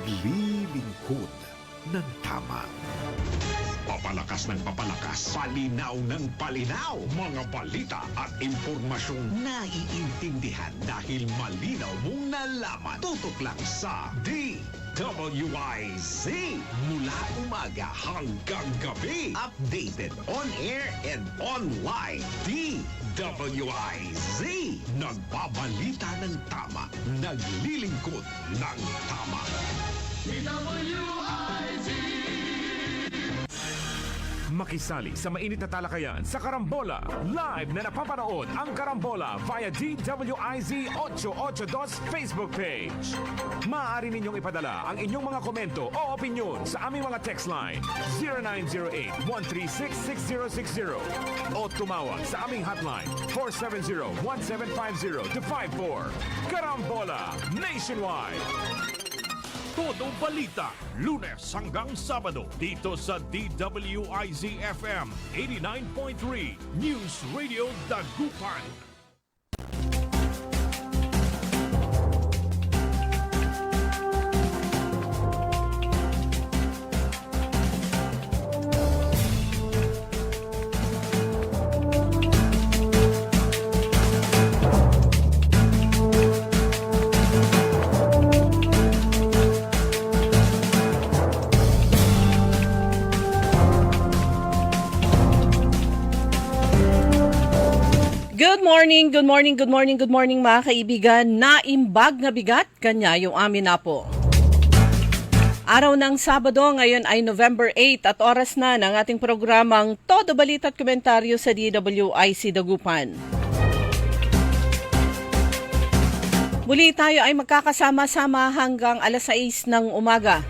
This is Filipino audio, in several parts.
naglilingkod ng tama. Papalakas ng papalakas, palinaw ng palinaw, mga balita at impormasyong naiintindihan dahil malinaw mong nalaman. Tutok lang sa DWIZ. Mula umaga hanggang gabi. Updated on air and online. DWIZ. Nagbabalita ng tama. Naglilingkod ng tama. DWIZ. Makisali sa mainit na talakayan sa Karambola. Live na napapanood ang Karambola via DWIZ 882 Facebook page. Maaari ninyong ipadala ang inyong mga komento o opinyon sa aming mga text line 0908-136-6060 o tumawag sa aming hotline 470-1750-54. Karambola Nationwide! Todo balita, Lunes hanggang Sabado dito sa DWIZ-FM 89.3 News Radio Dagupan. Good morning mga kaibigan. Naimbag nga bigat, kanya yung amin na po. Araw ng Sabado, ngayon ay November 8 at oras na ng ating programang Todo Balita at Komentaryo sa DWIZ Dagupan. Muli tayo ay magkakasama-sama hanggang alas 6 ng umaga.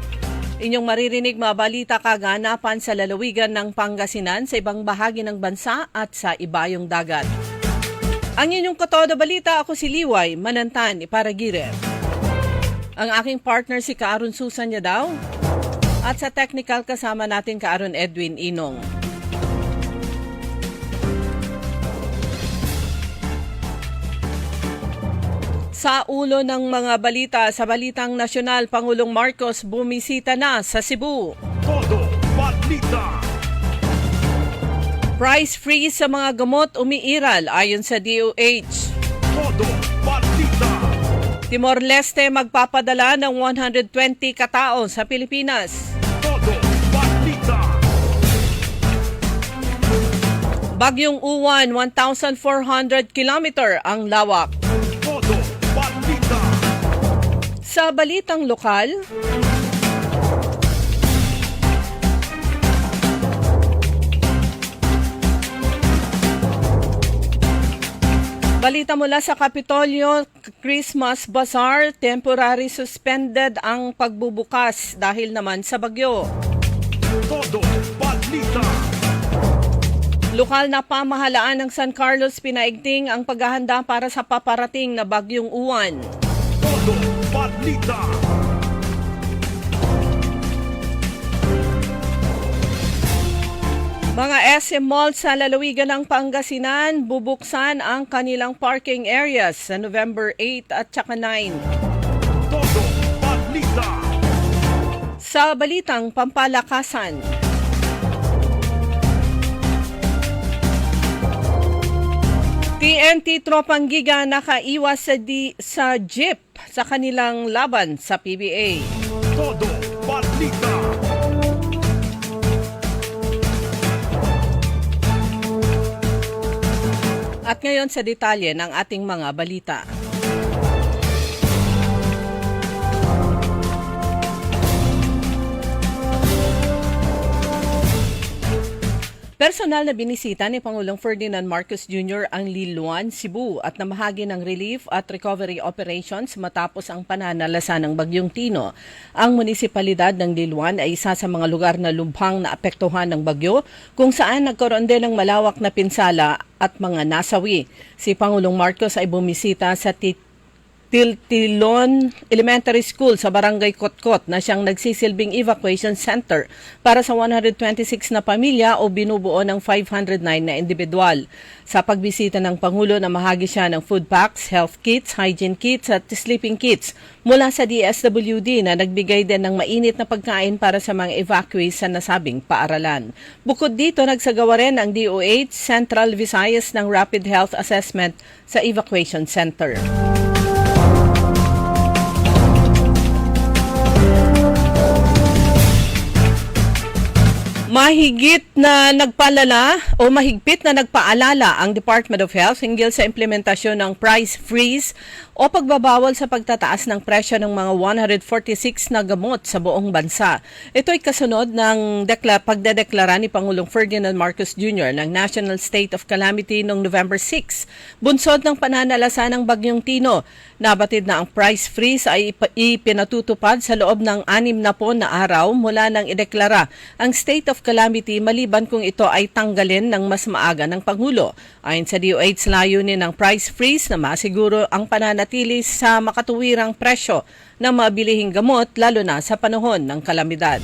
Inyong maririnig mga balita kaganapan sa lalawigan ng Pangasinan, sa ibang bahagi ng bansa at sa ibayong dagat. Ang inyong Katoda Balita, ako si Liway Manantan Iparagire. Ang aking partner si Kaaron Susan niya daw. At sa technical kasama natin Kaaron Edwin Inong. Sa ulo ng mga balita, sa Balitang Nasyonal, Pangulong Marcos bumisita na sa Cebu. Todo Balita! Price freeze sa mga gamot umiiral ayon sa DOH. Todo Balita! Timor-Leste magpapadala ng 120 katao sa Pilipinas. Todo Balita! Bagyong Uwan, 1,400 kilometer ang lawak. Todo Balita! Sa balitang lokal, balita mula sa Kapitolyo, Christmas Bazaar, temporary suspended ang pagbubukas dahil naman sa bagyo. Todo Balita! Lokal na pamahalaan ng San Carlos pinaigting ang paghahanda para sa paparating na Bagyong Uwan. Todo Balita! Mga SM malls sa lalawigan ng Pangasinan bubuksan ang kanilang parking areas sa November 8 at saka 9. Todo Balita! Sa balitang pampalakasan, TNT Tropang Giga nakaiwas sa jeep sa kanilang laban sa PBA. Todo Balita! At ngayon sa detalye ng ating mga balita. Personal na binisita ni Pangulong Ferdinand Marcos Jr. ang Liloan, Cebu at namahagi ng relief at recovery operations matapos ang pananalasa ng Bagyong Tino. Ang munisipalidad ng Liloan ay isa sa mga lugar na lubhang naapektuhan ng bagyo kung saan nagkaroon din ng malawak na pinsala at mga nasawi. Si Pangulong Marcos ay bumisita sa Tiltilon Elementary School sa Barangay Kotkot na siyang nagsisilbing evacuation center para sa 126 na pamilya o binubuo ng 509 na individual. Sa pagbisita ng Pangulo, namahagi siya ng food packs, health kits, hygiene kits at sleeping kits mula sa DSWD na nagbigay din ng mainit na pagkain para sa mga evacuees sa nasabing paaralan. Bukod dito, nagsagawa rin ang DOH Central Visayas ng Rapid Health Assessment sa evacuation center. Mahigpit na nagpaalala ang Department of Health hinggil sa implementasyon ng price freeze o pagbabawal sa pagtataas ng presyo ng mga 146 na gamot sa buong bansa. Ito ay kasunod ng pagdedeklara ni Pangulong Ferdinand Marcos Jr. ng National State of Calamity noong November 6. Bunsod ng pananalasa ng Bagyong Tino, nabatid na ang price freeze ay ipinatutupad sa loob ng 60 na araw mula nang ideklara ang State of Calamity maliban kung ito ay tanggalin ng mas maaga ng Pangulo. Ayon sa DOH, layunin ng price freeze na masiguro ang pananatili sa makatuwirang presyo ng mabilihing gamot lalo na sa panahon ng kalamidad.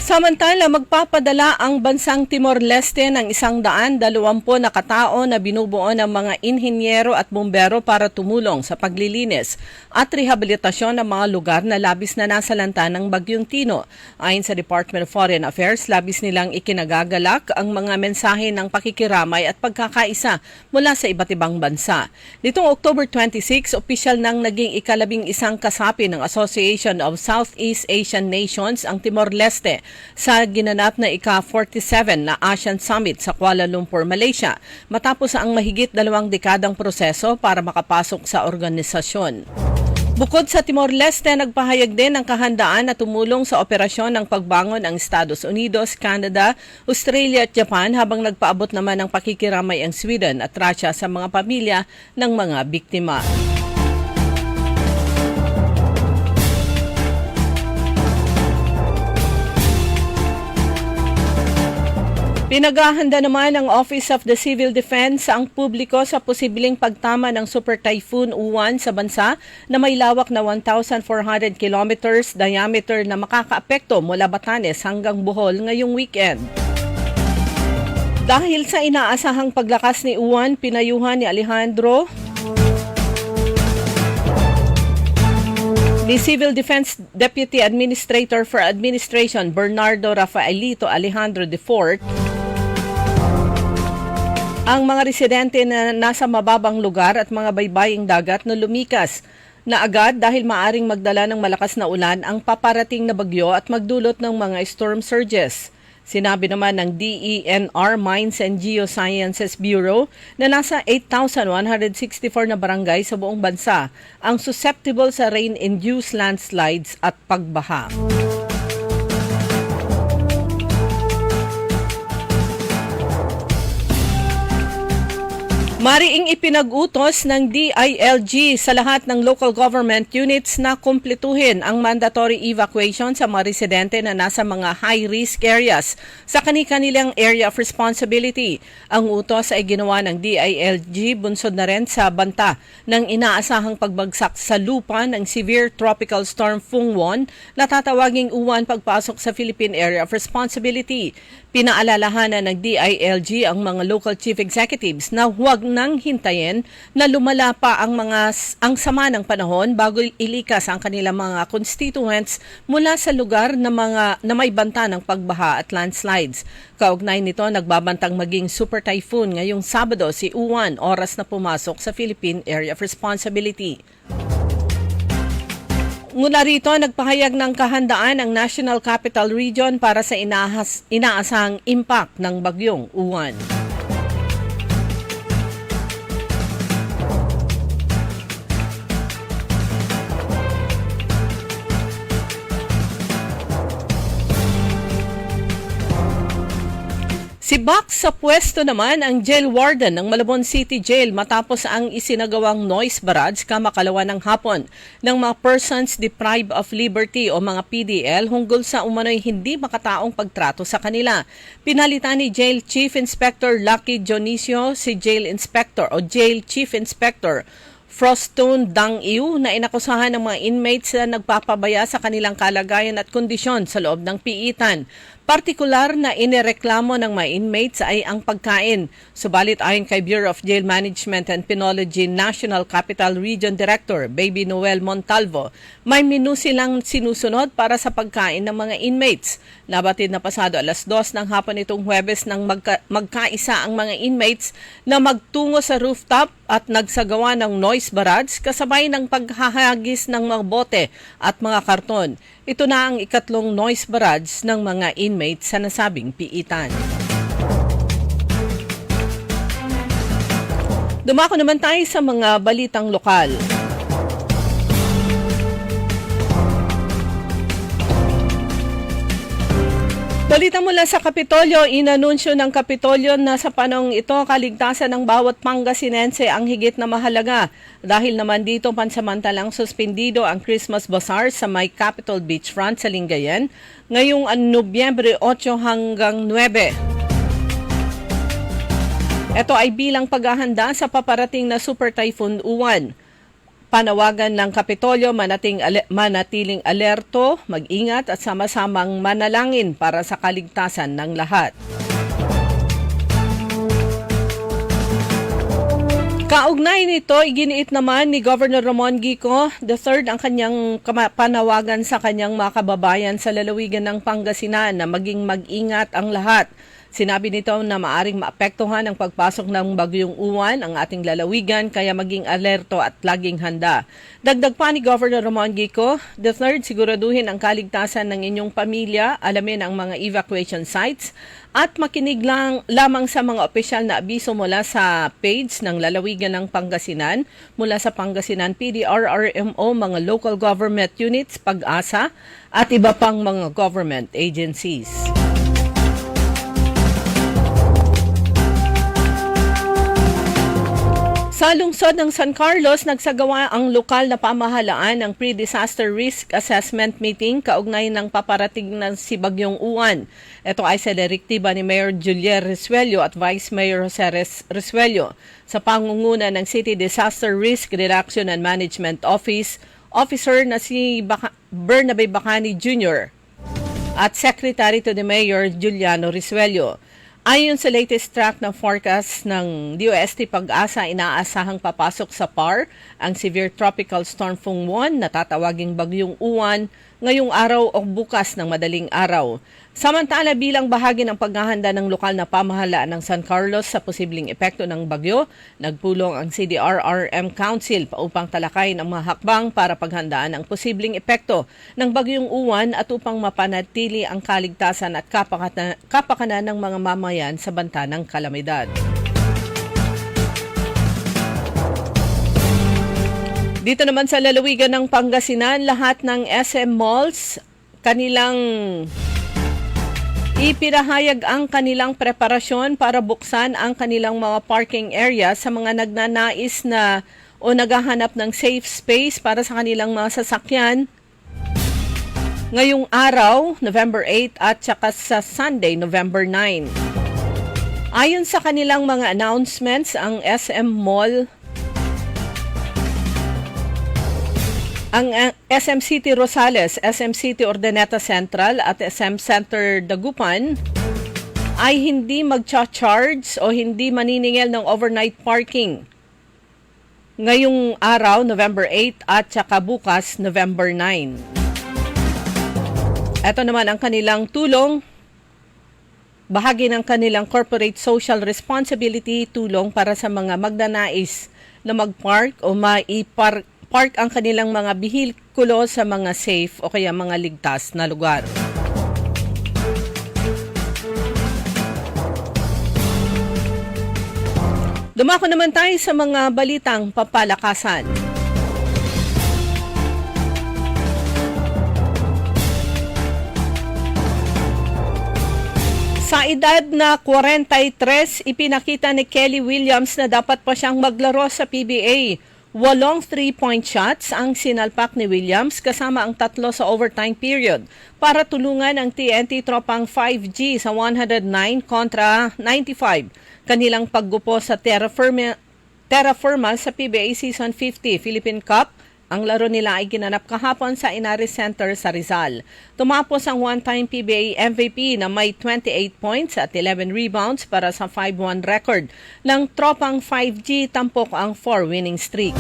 Samantala, magpapadala ang bansang Timor-Leste ng 120 na katao na binubuo ng mga inhinyero at bumbero para tumulong sa paglilinis at rehabilitasyon ng mga lugar na labis na nasalanta ng Bagyong Tino. Ayon sa Department of Foreign Affairs, labis nilang ikinagagalak ang mga mensahe ng pakikiramay at pagkakaisa mula sa iba't ibang bansa. Nitong October 26, opisyal nang naging ika-11 kasapi ng Association of Southeast Asian Nations ang Timor-Leste sa ginanap na ika-47 na ASEAN Summit sa Kuala Lumpur, Malaysia, matapos ang mahigit 2 dekadang proseso para makapasok sa organisasyon. Bukod sa Timor-Leste, nagpahayag din ng kahandaan na tumulong sa operasyon ng pagbangon ang Estados Unidos, Canada, Australia at Japan habang nagpaabot naman ng pakikiramay ang Sweden at Russia sa mga pamilya ng mga biktima. Pinaghahanda naman ng Office of the Civil Defense ang publiko sa posibleng pagtama ng Super Typhoon Uwan sa bansa na may lawak na 1,400 kilometers diameter na makakaapekto mula Batanes hanggang Bohol ngayong weekend. Dahil sa inaasahang paglakas ni Uwan, pinayuhan ni Civil Defense Deputy Administrator for Administration Bernardo Rafaelito Alejandro IV ang mga residente na nasa mababang lugar at mga baybaying dagat na lumikas na agad dahil maaring magdala ng malakas na ulan ang paparating na bagyo at magdulot ng mga storm surges. Sinabi naman ng DENR Mines and Geosciences Bureau na nasa 8,164 na barangay sa buong bansa ang susceptible sa rain-induced landslides at pagbaha. Mariing ipinag-utos ng DILG sa lahat ng local government units na kumpletuhin ang mandatory evacuation sa mga residente na nasa mga high-risk areas sa kani-kanilang area of responsibility. Ang utos ay ginawa ng DILG bunsod na rin sa banta ng inaasahang pagbagsak sa lupa ng severe tropical storm Fungwon na tatawaging uwan pagpasok sa Philippine Area of Responsibility. Pinaalalahanan ng DILG ang mga local chief executives na huwag nang hintayin na lumala pa ang sama ng panahon bago ilikas ang kanilang mga constituents mula sa lugar na may banta ng pagbaha at landslides. Kaugnay nito, nagbabantang maging super typhoon ngayong Sabado si Uwan, oras na pumasok sa Philippine Area of Responsibility. Mula rito, nagpahayag ng kahandaan ang National Capital Region para sa inaasahang impact ng bagyong Uwan. Sibak sa pwesto naman ang jail warden ng Malabon City Jail matapos ang isinagawang noise barrage kamakalawa ng hapon ng mga persons deprived of liberty o mga PDL hunggol sa umano'y hindi makataong pagtrato sa kanila. Pinalitan ni Jail Chief Inspector Lucky Dionisio si Jail Inspector o Jail Chief Inspector Frostone Dang-Iu na inakusahan ng mga inmates na nagpapabaya sa kanilang kalagayan at kondisyon sa loob ng piitan. Partikular na inireklamo ng mga inmates ay ang pagkain. Subalit ayon kay Bureau of Jail Management and Penology National Capital Region Director Baby Noel Montalvo, may menu silang sinusunod para sa pagkain ng mga inmates. Nabatid na pasado 2:00 ng hapon itong Huwebes nang magkaisa ang mga inmates na magtungo sa rooftop at nagsagawa ng noise barrage kasabay ng paghahagis ng mga bote at mga karton. Ito na ang ikatlong noise barrage ng mga inmates sa nasabing piitan. Dumako naman tayo sa mga balitang lokal. Balita mula sa Kapitolyo, inanunsyo ng Kapitolyo na sa panahong ito, kaligtasan ng bawat Pangasinense ang higit na mahalaga. Dahil naman dito pansamantalang suspendido ang Christmas Bazaar sa may Capitol Beachfront sa Lingayen ngayong Nobyembre 8 hanggang 9. Ito ay bilang paghahanda sa paparating na Super Typhoon Uwan. Panawagan ng Kapitolyo manatiling alerto, mag-ingat at sama-samang manalangin para sa kaligtasan ng lahat. Kaugnay nito, iginiit naman ni Governor Ramon Gico III ang kanyang panawagan sa kanyang mga kababayan sa lalawigan ng Pangasinan na maging mag-ingat ang lahat. Sinabi nito na maaring maapektuhan ang pagpasok ng bagyong Uwan ang ating lalawigan kaya maging alerto at laging handa. Dagdag pa ni Governor Ramon Gico III, siguraduhin ang kaligtasan ng inyong pamilya, alamin ang mga evacuation sites at makinig lamang sa mga opisyal na abiso mula sa page ng lalawigan ng Pangasinan, mula sa Pangasinan PDRRMO, mga local government units, Pag-asa at iba pang mga government agencies. Sa lungsod ng San Carlos, nagsagawa ang lokal na pamahalaan ng Pre-Disaster Risk Assessment Meeting kaugnay ng paparating na si Bagyong Uwan. Ito ay sa direktiba ni Mayor Julier Resuello at Vice Mayor Jose Resuello sa pangunguna ng City Disaster Risk Reduction and Management Office, Officer na si Bernabe Bacani Jr. at Secretary to the Mayor Juliano Resuello. Ayon sa latest track ng forecast ng DOST Pag-asa, inaasahang papasok sa PAR ang Severe Tropical Storm Fungwon na tatawaging Bagyong Uwan ngayong araw o bukas ng madaling araw. Samantala, bilang bahagi ng paghahanda ng lokal na pamahalaan ng San Carlos sa posibleng epekto ng bagyo, nagpulong ang CDRRM Council upang talakayin ang mga hakbang para paghandaan ang posibleng epekto ng Bagyong Uwan at upang mapanatili ang kaligtasan at kapakanan ng mga mamayan sa banta ng kalamidad. Dito naman sa lalawigan ng Pangasinan, lahat ng SM malls kanilang ipinahayag ang kanilang preparasyon para buksan ang kanilang mga parking area sa mga nagnanais na o naghahanap ng safe space para sa kanilang mga sasakyan ngayong araw, November 8 at saka sa Sunday, November 9. Ayon sa kanilang mga announcements, ang SM Mall, ang SM City Rosales, SM City Ordaneta Central at SM Center Dagupan ay hindi magcha-charge o hindi maniningil ng overnight parking ngayong araw, November 8 at saka bukas, November 9. Ito naman ang kanilang tulong, bahagi ng kanilang corporate social responsibility, tulong para sa mga magnanais na mag-park o park ang kanilang mga bihikulo sa mga safe o kaya mga ligtas na lugar. Dumako naman tayo sa mga balitang papalakasan. Sa Sa edad na 43, ipinakita ni Kelly Williams na dapat pa siyang maglaro sa PBA. 8 3-point shots ang sinalpak ni Williams kasama ang 3 sa overtime period para tulungan ang TNT tropang 5G sa 109 kontra 95. Kanilang paggupo sa Terra Firma sa PBA Season 50 Philippine Cup. Ang laro nila ay ginanap kahapon sa Inaris Center sa Rizal. Tumapos ang one-time PBA MVP na may 28 points at 11 rebounds para sa 5-1 record ng tropang 5G, tampok ang 4 winning streak.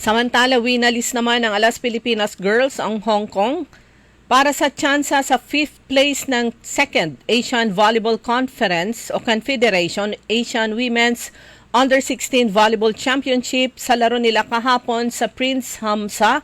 Samantala, winalis naman ng Alas Pilipinas Girls ang Hong Kong para sa tsansa sa 5th place ng 2nd Asian Volleyball Conference o Confederation Asian Women's Under-16 Volleyball Championship sa laro nila kahapon sa Prince Hamza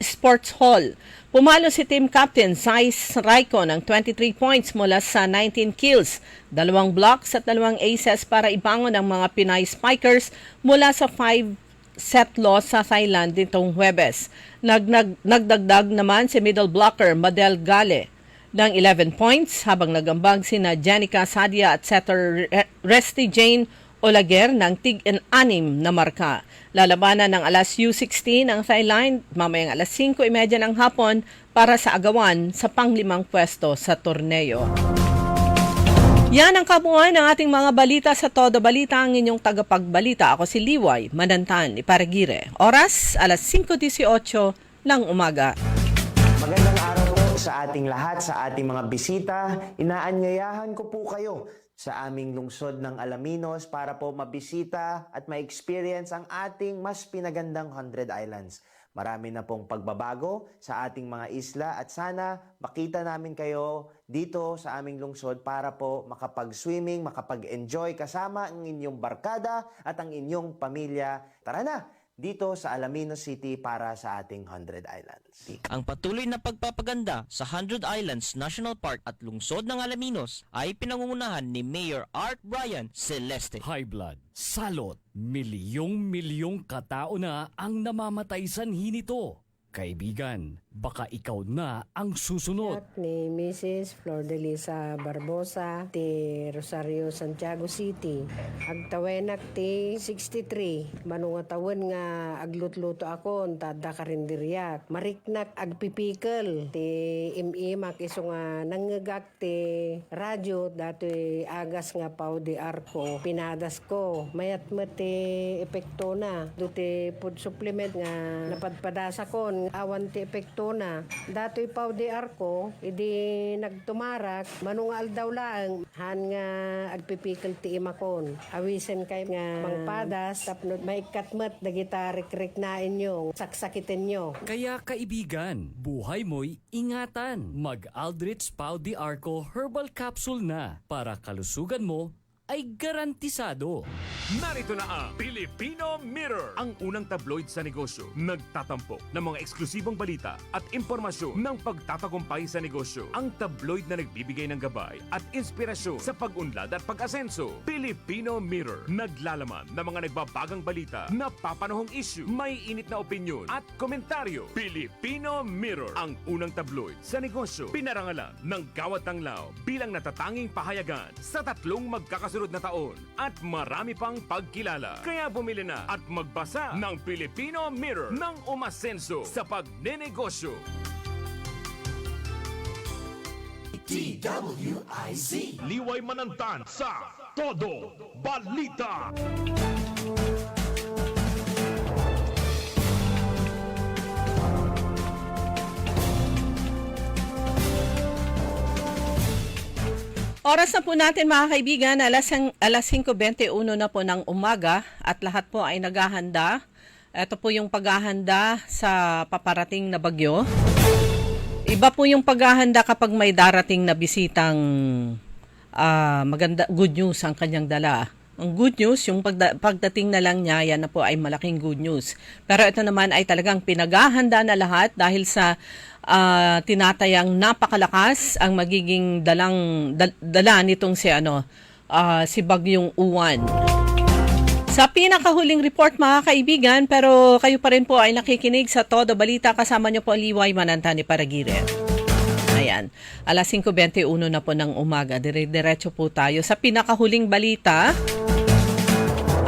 Sports Hall. Pumalo si team captain Sais Raiko ng 23 points mula sa 19 kills, 2 blocks at 2 aces para ibangon ang mga Pinay Spikers mula sa 5-set loss sa Thailand nitong Huwebes. Nagdagdag naman si middle blocker Madel Gale ng 11 points habang nagambag sina Janica Sadia at setter Resty Jane Olaguer ng tig-6 na marka. Lalabanan ng alas U16 ang Thailand mamayang alas 5:30 ng hapon para sa agawan sa pang-5 pwesto sa torneo. Yan ang kabuuan ng ating mga balita sa Todo Balita. Ang inyong tagapagbalita. Ako si Liway Manantan Iparagire. Oras, alas 5:18 ng umaga. Magandang araw po sa ating lahat, sa ating mga bisita. Inaanyayahan ko po kayo sa aming lungsod ng Alaminos para po mabisita at ma-experience ang ating mas pinagandang 100 Islands. Marami na pong pagbabago sa ating mga isla at sana makita namin kayo dito sa aming lungsod para po makapag-swimming, makapag-enjoy kasama ang inyong barkada at ang inyong pamilya. Tara na! Dito sa Alaminos City para sa ating 100 Islands. Ang patuloy na pagpapaganda sa 100 Islands National Park at lungsod ng Alaminos ay pinangungunahan ni Mayor Art Brian Celeste. High blood, salot, milyong-milyong katao na ang namamatay sanhi nito. Kaibigan, baka ikaw na ang susunod. Ni Mrs. Flor de Lisa Barbosa, ti Rosario, Santiago City. Agtawenak ti 63. Manungatawin nga aglutluto ako, tada karindiriyak. Mariknak agpipikal. Ti imimak iso nga nangagak ti radyo, dati agas nga pao di arko. Pinadas ko. Mayat ti epekto na. Duti food supplement nga napadpadasa ko. Awan ti epekto na. Dato'y pao di arko, idi nagtumarak, manungal daw lang, han nga agpipikil ti imakon. Awisen kay nga mangpadas, tapno maikatmat, dagita rik-rik na inyo, saksakitin nyo. Kaya kaibigan, buhay mo'y ingatan. Mag-Aldrich Pau di Arco Herbal Capsule na para kalusugan mo ay garantisado. Narito na ang Filipino Mirror, ang unang tabloid sa negosyo. Nagtatampok ng mga eksklusibong balita at impormasyon ng pagtatagumpay sa negosyo. Ang tabloid na nagbibigay ng gabay at inspirasyon sa pag-unlad at pag-asenso. Filipino Mirror, naglalaman ng mga nagbabagang balita, napapanahong issue, may init na opinyon at komentaryo. Filipino Mirror, ang unang tabloid sa negosyo. Pinarangalan ng Gawad Tanglao bilang natatanging pahayagan sa 3 magkakasunod na taon at marami pang pagkilala. Kaya bumili na at magbasa ng Filipino Mirror ng umasenso sa pagnenegosyo. DWIZ Liway Manantan sa Todo Balita. Oras na po natin mga kaibigan, alas 5:21 na po ng umaga at lahat po ay naghahanda. Ito po yung paghahanda sa paparating na bagyo. Iba po yung paghahanda kapag may darating na bisitang maganda, good news ang kanyang dala. Ang good news, yung pagdating na lang niya, yan na po ay malaking good news. Pero ito naman ay talagang pinaghahanda na lahat dahil sa tinatayang napakalakas ang magiging dala nitong si Bagyong Uwan. Sa pinakahuling report mga kaibigan, pero kayo pa rin po ay nakikinig sa Todo Balita, kasama niyo po Liway Manantan Iparagire. bayan. Alas 5:21 na po ng umaga. Diretso po tayo sa pinakahuling balita.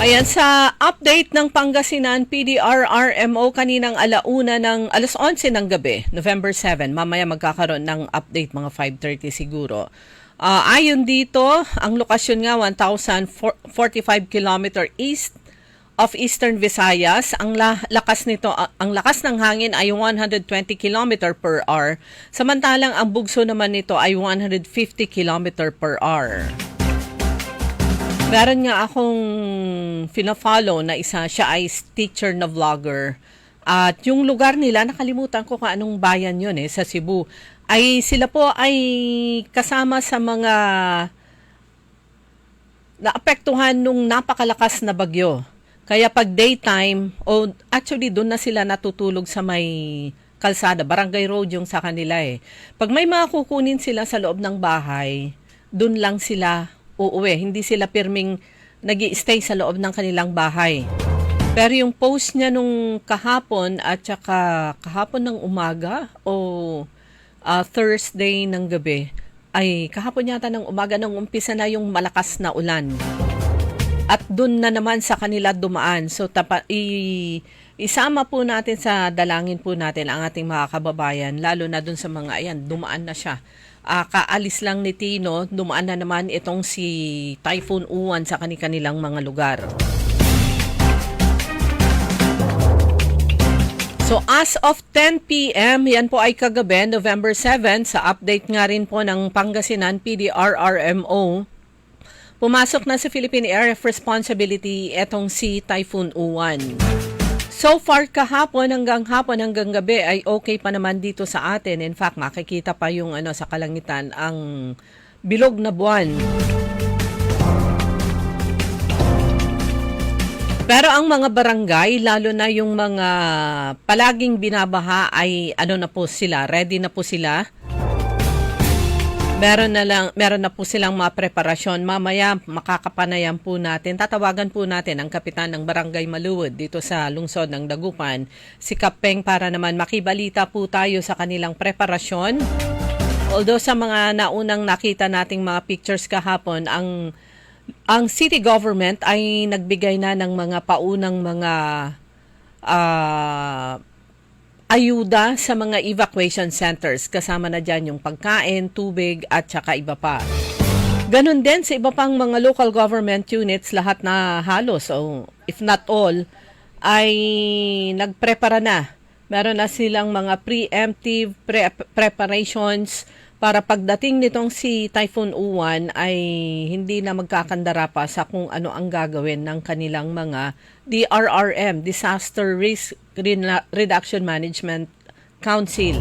Ayan, sa update ng Pangasinan PDRRMO kaninang alauna ng alas 11 ng gabi, November 7. Mamaya magkakaroon ng update mga 5:30 siguro. Ayon dito, ang lokasyon nga 1,045 km east of Eastern Visayas. Ang lakas nito, ang lakas ng hangin ay 120 km per hour. Samantalang ang bugso naman nito ay 150 km per hour. Meron nga akong fina-follow na isa, siya ay teacher na vlogger. At yung lugar nila, nakalimutan ko kung anong bayan yun sa Cebu. Ay sila po ay kasama sa mga naapektuhan nung napakalakas na bagyo. Kaya pag daytime, actually doon na sila natutulog sa may kalsada, barangay road yung sa kanila Pag may mga kukunin sila sa loob ng bahay, doon lang sila uuwi. Hindi sila pirming nag-i-stay sa loob ng kanilang bahay. Pero yung post niya nung kahapon at saka kahapon ng umaga o Thursday ng gabi, ay kahapon yata ng umaga nung umpisa na yung malakas na ulan. At dun na naman sa kanila dumaan. So isama po natin sa dalangin po natin ang ating mga kababayan, lalo na dun sa mga dumaan na siya. Kaalis lang ni Tino, dumaan na naman itong si Typhoon Uwan sa kanilang mga lugar. So as of 10 p.m., yan po ay kagabi, November 7, sa update nga rin po ng Pangasinan PDRRMO, pumasok na sa Philippine Area of Responsibility etong si Typhoon Uwan. So far kahapon hanggang gabi ay okay pa naman dito sa atin. In fact, makikita pa yung sa kalangitan ang bilog na buwan. Pero ang mga barangay, lalo na yung mga palaging binabaha ay na po sila, ready na po sila. Meron na po silang mga preparasyon. Mamaya makakapanayan po natin. Tatawagan po natin ang kapitan ng Barangay Maluwod dito sa lungsod ng Dagupan, si Kapeng, para naman makibalita po tayo sa kanilang preparasyon. Although sa mga naunang nakita nating mga pictures kahapon, ang city government ay nagbigay na ng mga paunang mga ayuda sa mga evacuation centers. Kasama na dyan yung pagkain, tubig at saka iba pa. Ganon din sa iba pang mga local government units, lahat na halos, if not all, ay nagprepara na. Meron na silang mga preemptive preparations para pagdating nitong si Typhoon Uwan ay hindi na magkakandara pa sa kung ano ang gagawin ng kanilang mga DRRM, Disaster Risk Reduction Management Council.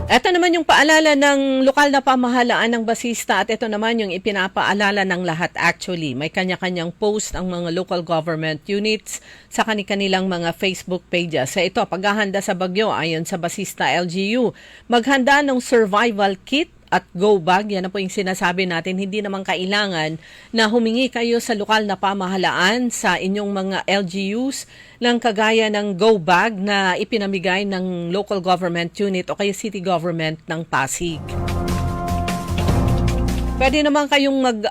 Ito naman yung paalala ng lokal na pamahalaan ng Basista at ito naman yung ipinapaalala ng lahat actually. May kanya-kanyang post ang mga local government units sa kanilang mga Facebook pages. Sa ito, paghahanda sa bagyo ayon sa Basista LGU, maghanda ng survival kit at go bag. Yan na po yung sinasabi natin. Hindi naman kailangan na humingi kayo sa lokal na pamahalaan sa inyong mga LGUs ng kagaya ng go bag na ipinamigay ng local government unit o kaya city government ng Pasig. Pwede naman kayong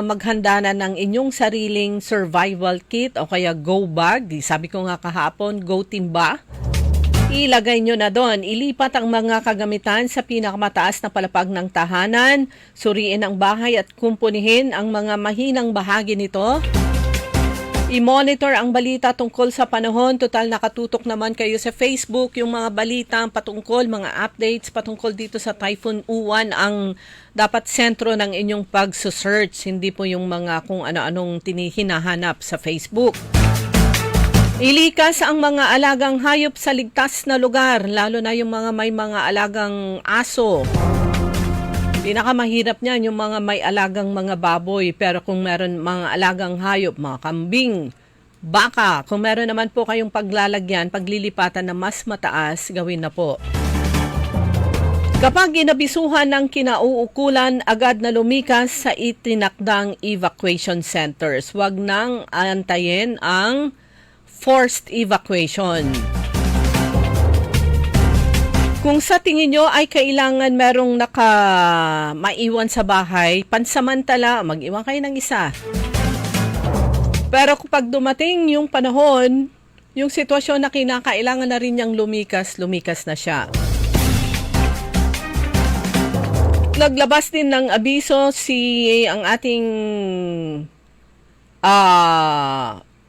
maghanda na ng inyong sariling survival kit o kaya go bag. Sabi ko nga kahapon, go timba. Ilagay nyo na doon. Ilipat ang mga kagamitan sa pinakamataas na palapag ng tahanan. Suriin ang bahay at kumpunihin ang mga mahinang bahagi nito. I-monitor ang balita tungkol sa panahon. Total nakatutok naman kayo sa Facebook. Yung mga balita patungkol, mga updates patungkol dito sa Typhoon Uwan ang dapat sentro ng inyong pag-search. Hindi po yung mga kung ano-anong hinahanap sa Facebook. Ilikas ang mga alagang hayop sa ligtas na lugar, lalo na yung mga may mga alagang aso. Pinakamahirap niyan yung mga may alagang mga baboy, pero kung meron mga alagang hayop, mga kambing, baka, kung meron naman po kayong paglalagyan, paglilipatan na mas mataas, gawin na po. Kapag inabisuhan ng kinauukulan, agad na lumikas sa itinakdang evacuation centers. Huwag nang antayin ang forced evacuation. Kung sa tingin nyo ay kailangan merong maiwan sa bahay, pansamantala, mag-iwan kayo ng isa. Pero kapag dumating yung panahon, yung sitwasyon na kinakailangan na rin niyang lumikas na siya. Naglabas din ng abiso ang ating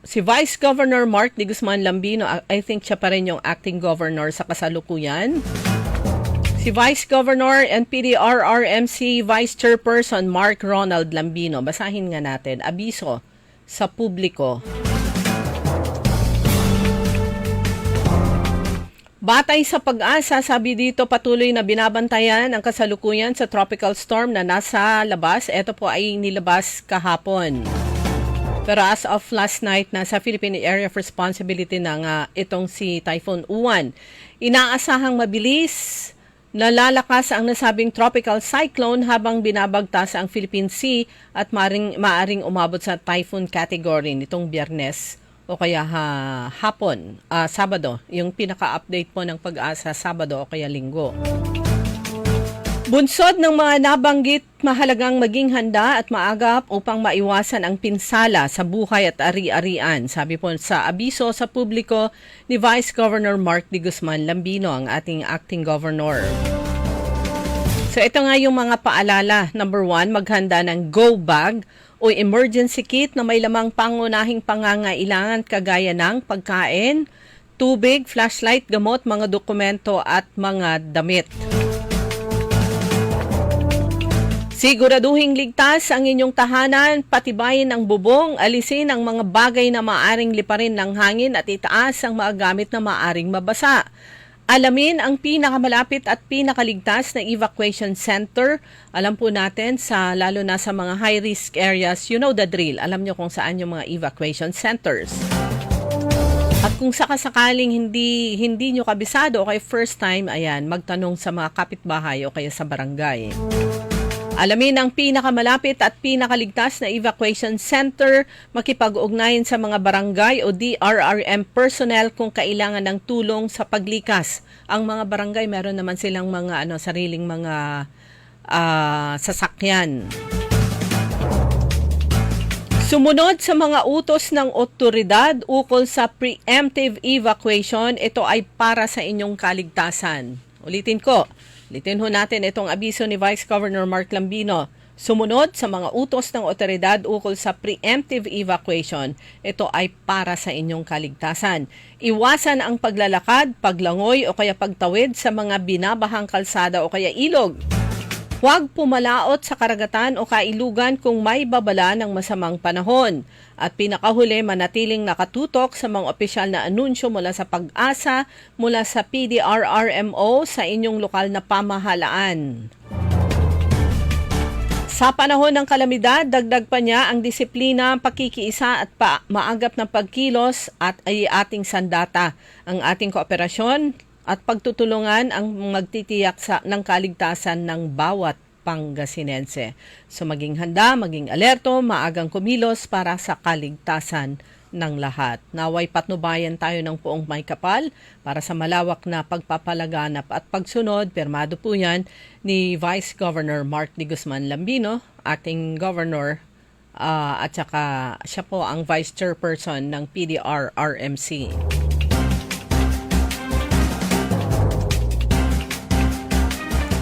si Vice Governor Mark D. Guzman Lambino. I think siya pa rin yung acting governor sa kasalukuyan. Si Vice Governor and PDRRMC Vice Chairperson Mark Ronald Lambino. Basahin nga natin. Abiso sa publiko. Batay sa Pag-asa, sabi dito patuloy na binabantayan ang kasalukuyan sa tropical storm na nasa labas. Ito po ay nilabas kahapon. Pero as of last night, nasa Philippine Area of Responsibility na nga itong si Typhoon Uwan. Inaasahang mabilis na lalakas ang nasabing tropical cyclone habang binabagtas ang Philippine Sea at maaring umabot sa typhoon category nitong Biyernes o kaya hapon, Sabado. Yung pinaka-update po ng Pag-asa, Sabado o kaya Linggo. Bunsod ng mga nabanggit, mahalagang maging handa at maagap upang maiwasan ang pinsala sa buhay at ari-arian. Sabi po sa abiso sa publiko ni Vice Governor Mark D. Guzman Lambino, ang ating acting governor. So ito nga yung mga paalala. Number 1, maghanda ng go bag o emergency kit na may lamang pangunahing pangangailangan kagaya ng pagkain, tubig, flashlight, gamot, mga dokumento at mga damit. Siguraduhing ligtas ang inyong tahanan, patibayin ang bubong, alisin ang mga bagay na maaring liparin ng hangin at itaas ang mga gamit na maaring mabasa. Alamin ang pinakamalapit at pinakaligtas na evacuation center. Alam po natin, lalo na sa mga high-risk areas, you know the drill. Alam nyo kung saan yung mga evacuation centers. At kung sakasakaling hindi nyo kabisado o kaya first time, ayan, magtanong sa mga kapitbahay o kaya sa barangay. Alamin ang pinakamalapit at pinakaligtas na evacuation center, makipag-ugnayan sa mga barangay o DRRM personnel kung kailangan ng tulong sa paglikas. Ang mga barangay, meron naman silang mga sariling mga sasakyan. Sumunod sa mga utos ng otoridad ukol sa preemptive evacuation, ito ay para sa inyong kaligtasan. Ulitin ho natin itong abiso ni Vice Governor Mark Lambino. Sumunod sa mga utos ng otoridad ukol sa preemptive evacuation, ito ay para sa inyong kaligtasan. Iwasan ang paglalakad, paglangoy o kaya pagtawid sa mga binabahang kalsada o kaya ilog. Huwag pumalaot sa karagatan o kailugan kung may babala ng masamang panahon. At pinakahuli, manatiling nakatutok sa mga opisyal na anunsyo mula sa Pag-asa, mula sa PDRRMO sa inyong lokal na pamahalaan. Sa panahon ng kalamidad, dagdag pa niya ang disiplina, pakikiisa at maagap na pagkilos at ay ating sandata. Ang ating kooperasyon at pagtutulungan ang magtitiyak ng kaligtasan ng bawat Pangasinense. So maging handa, maging alerto, maagang kumilos para sa kaligtasan ng lahat. Naway patnubayan tayo ng poong may kapal para sa malawak na pagpapalaganap at pagsunod. Pirmado po yan ni Vice Governor Mark D. Guzman Lambino, acting governor, at saka siya po ang Vice Chairperson ng PDRRMC.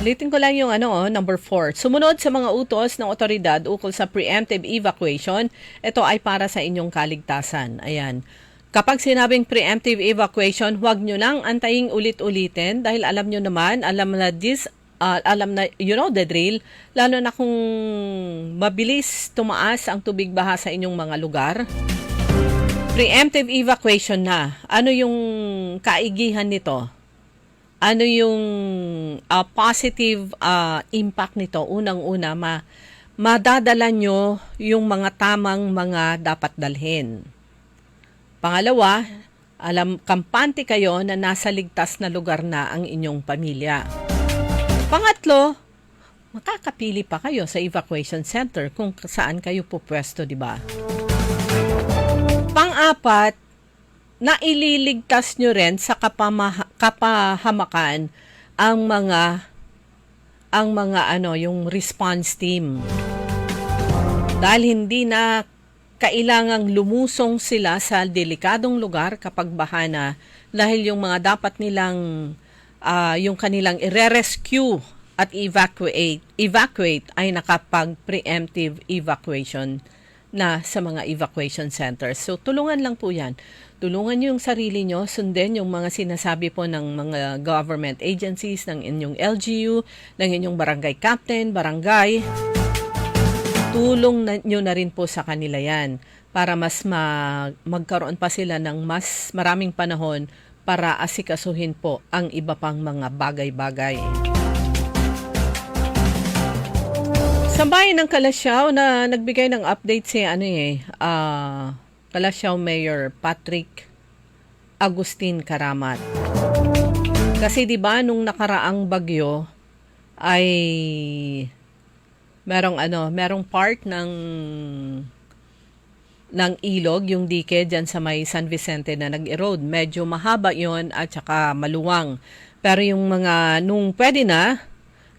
Ulitin ko lang yung number 4. Sumunod sa mga utos ng otoridad ukol sa preemptive evacuation, ito ay para sa inyong kaligtasan. Ayan. Kapag sinabing preemptive evacuation, huwag nyo nang antayin ulit-ulitin dahil alam nyo naman, alam na you know the drill, lalo na kung mabilis tumaas ang tubig baha sa inyong mga lugar. Preemptive evacuation na. Ano yung kaigihan nito? Ano yung positive impact nito? Unang-una, madadala nyo yung mga tamang mga dapat dalhin. Pangalawa, kampante kayo na nasa ligtas na lugar na ang inyong pamilya. Pangatlo, makakapili pa kayo sa evacuation center kung saan kayo pupwesto, di ba? Pang-apat, na ililigtas nyo rin sa kapahamakan ang mga yung response team. Dahil hindi na kailangang lumusong sila sa delikadong lugar kapag baha na, dahil yung mga dapat nilang yung kanilang i-rescue at evacuate ay nakapag-preemptive evacuation na sa mga evacuation centers. So tulungan lang po yan. Tulungan nyo yung sarili nyo, sundin yung mga sinasabi po ng mga government agencies, ng inyong LGU, ng inyong barangay captain, barangay. Tulong nyo na rin po sa kanila yan para mas magkaroon pa sila ng mas maraming panahon para asikasuhin po ang iba pang mga bagay-bagay. Sa bayan ng Kalasyaw na nagbigay ng update si Kalasyaw Mayor Patrick Agustin Karamat. Kasi 'di ba nung nakaraang bagyo ay merong part ng ilog, yung dike dyan sa may San Vicente na nag-erode. Medyo mahaba yon at saka maluwang. Pero yung mga, nung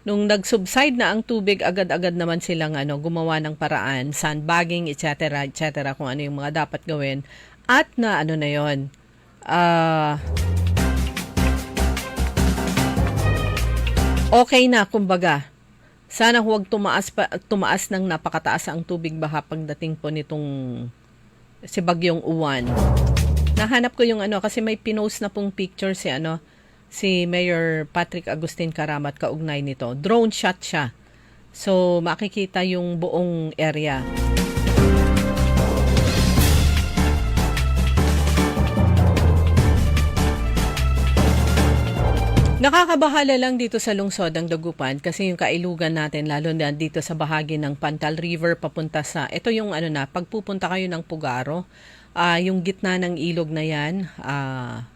nag-subside na ang tubig, agad-agad naman silang gumawa ng paraan, sandbagging, etc., kung ano yung mga dapat gawin. At na yon. Okay na, kumbaga. Sana huwag tumaas ng napakataas ang tubig baha pagdating po nitong si Bagyong Uwan. Nahanap ko yung kasi may pinost na pong picture si Mayor Patrick Agustin Karamat kaugnay nito. Drone shot siya. So makikita yung buong area. Nakakabahala lang dito sa lungsod ng Dagupan kasi yung kailugan natin, lalo na dito sa bahagi ng Pantal River papunta sa, ito yung pagpupunta kayo ng Pugaro, yung gitna ng ilog na yan,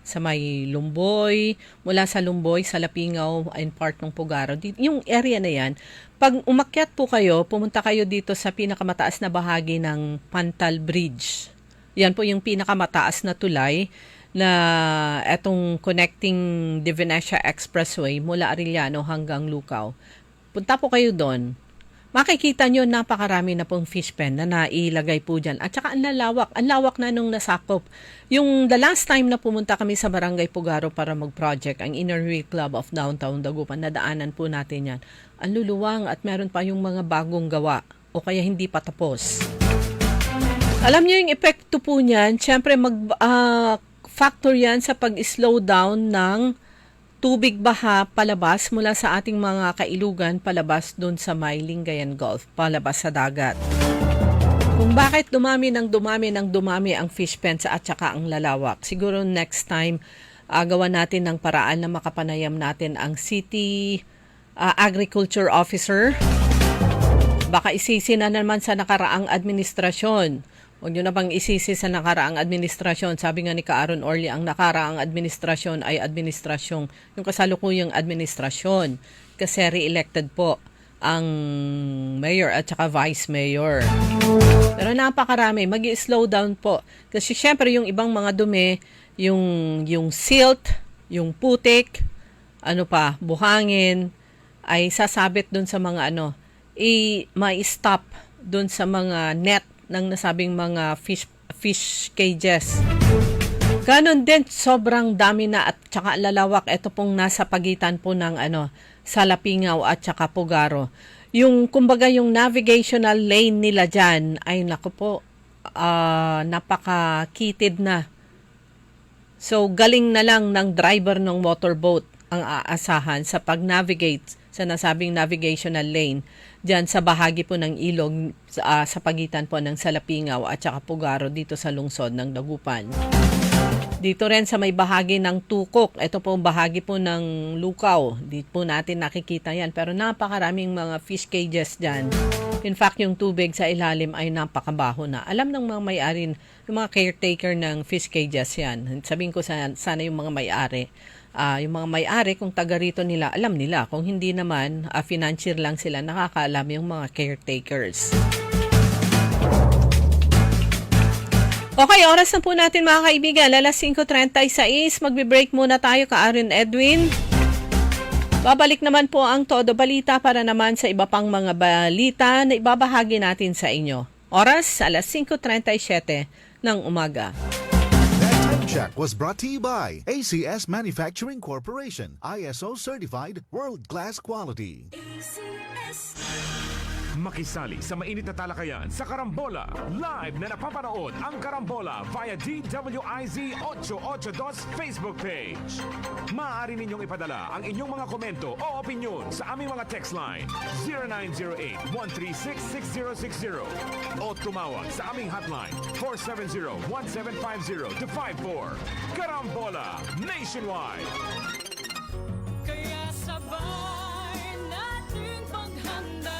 sa may Lumboy, mula sa Lumboy, sa Lapingaw, and part ng Pugaro. Yung area na yan, pag umakyat po kayo, pumunta kayo dito sa pinakamataas na bahagi ng Pantal Bridge. Yan po yung pinakamataas na tulay na etong connecting Divinesia Expressway mula Arellano hanggang Lucao. Punta po kayo doon. Makikita nyo napakarami na pong fish pen na nailagay po dyan. At saka ang lawak na nung nasakop. Yung the last time na pumunta kami sa Barangay Pugaro para mag-project, ang Inner Wheel Club of Downtown Dagupan, nadaanan po natin yan. Ang luluwang at meron pa yung mga bagong gawa o kaya hindi pa tapos. Alam nyo yung epekto po niyan, syempre factor yan sa pag-slow down ng tubig baha palabas mula sa ating mga kailugan palabas doon sa may Lingayen Gulf, palabas sa dagat. Kung bakit dumami ang fish pens at saka ang lalawak. Siguro next time, gawa natin ng paraan na makapanayam natin ang City Agriculture Officer. Baka isisi na naman sa nakaraang administrasyon. Huwag nyo na bang isisi sa nakaraang administrasyon. Sabi nga ni Aaron Orly, ang nakaraang administrasyon ay administrasyong, yung kasalukuyang administrasyon. Kasi re-elected po ang mayor at saka vice mayor. Pero napakarami, mag-i-slow down po. Kasi syempre yung ibang mga dumi, yung silt, yung putik, buhangin, ay sasabit dun sa mga ma-stop dun sa mga net ng nasabing mga fish cages. Ganon din, sobrang dami na at saka lalawak. Ito pong nasa pagitan po ng sa Lapingaw at saka Pugaro. Yung kumbaga yung navigational lane nila dyan ay napaka-kitid na. So galing na lang ng driver ng motorboat ang aasahan sa pag-navigate sa nasabing navigational lane dyan sa bahagi po ng ilog sa pagitan po ng Salapingaw at saka Pugaro dito sa lungsod ng Dagupan. Dito rin sa may bahagi ng Tukok, ito po bahagi po ng Lucao, dito po natin nakikita yan. Pero napakaraming mga fish cages dyan. In fact, yung tubig sa ilalim ay napakabaho na. Alam ng mga may-ari, yung mga caretaker ng fish cages yan. Sabihin ko sana yung mga may-ari. Yung mga may-ari, kung taga rito nila, alam nila. Kung hindi naman, financier lang sila, nakakaalam yung mga caretakers. Okay, oras na po natin mga kaibigan. Alas 5:36, magbe-break muna tayo ka Aaron Edwin. Babalik naman po ang Todo Balita para naman sa iba pang mga balita na ibabahagi natin sa inyo. Oras, alas 5:37 ng umaga. That time check was brought to you by ACS Manufacturing Corporation, ISO certified world-class quality. Makisali sa mainit na talakayan sa Karambola. Live na napapanood ang Karambola via DWIZ 882 Facebook page. Maaari ninyong ipadala ang inyong mga komento o opinyon sa aming mga text line 0908-136-6060 o tumawag sa aming hotline 470-1750-54. Karambola Nationwide! Kaya sabay nating paghanda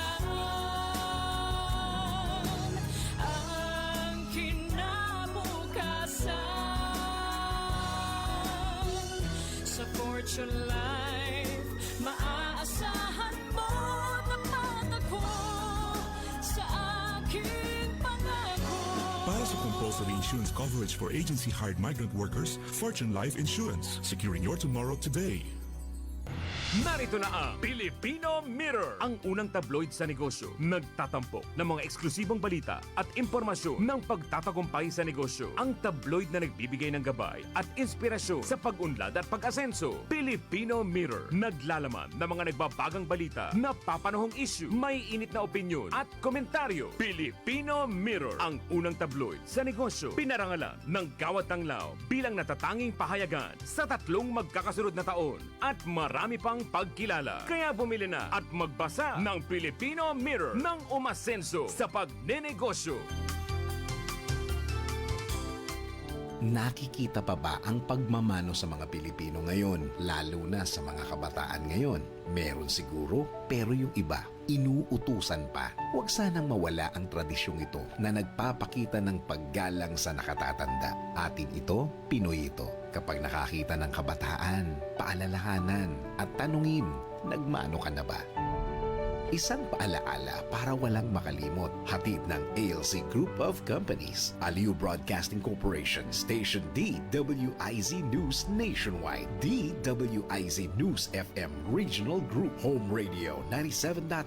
ang kinabukasan sa Fortune Life. Maaasahan mo na patakbo sa aking pangako. Para sa compulsory insurance coverage for agency-hired migrant workers, Fortune Life Insurance. Securing your tomorrow today. Narito na ang Filipino Mirror, ang unang tabloid sa negosyo. Nagtatampok ng mga eksklusibong balita at impormasyon ng pagtatagumpay sa negosyo. Ang tabloid na nagbibigay ng gabay at inspirasyon sa pag-unlad at pag-asenso. Filipino Mirror, naglalaman ng mga nagbabagang balita, napapanahong issue, may init na opinyon at komentaryo. Filipino Mirror, ang unang tabloid sa negosyo. Pinarangalan ng Gawad ng Lao bilang natatanging pahayagan sa 3 magkakasunod na taon at marami pang pagkilala. Kaya bumili na at magbasa ng Filipino Mirror ng umasenso sa pagnenegosyo. Nakikita pa ba ang pagmamano sa mga Pilipino ngayon, lalo na sa mga kabataan ngayon? Meron siguro, pero yung iba, inuutusan pa. Huwag sanang mawala ang tradisyong ito na nagpapakita ng paggalang sa nakatatanda. Atin ito, Pinoy ito. Kapag nakakita ng kabataan, paalalahanan at tanungin, nagmano ka na ba? Isang paalaala para walang makalimot. Hatid ng ALC Group of Companies, Aliw Broadcasting Corporation, Station DWIZ News Nationwide, DWIZ News FM Regional Group, Home Radio 97.9,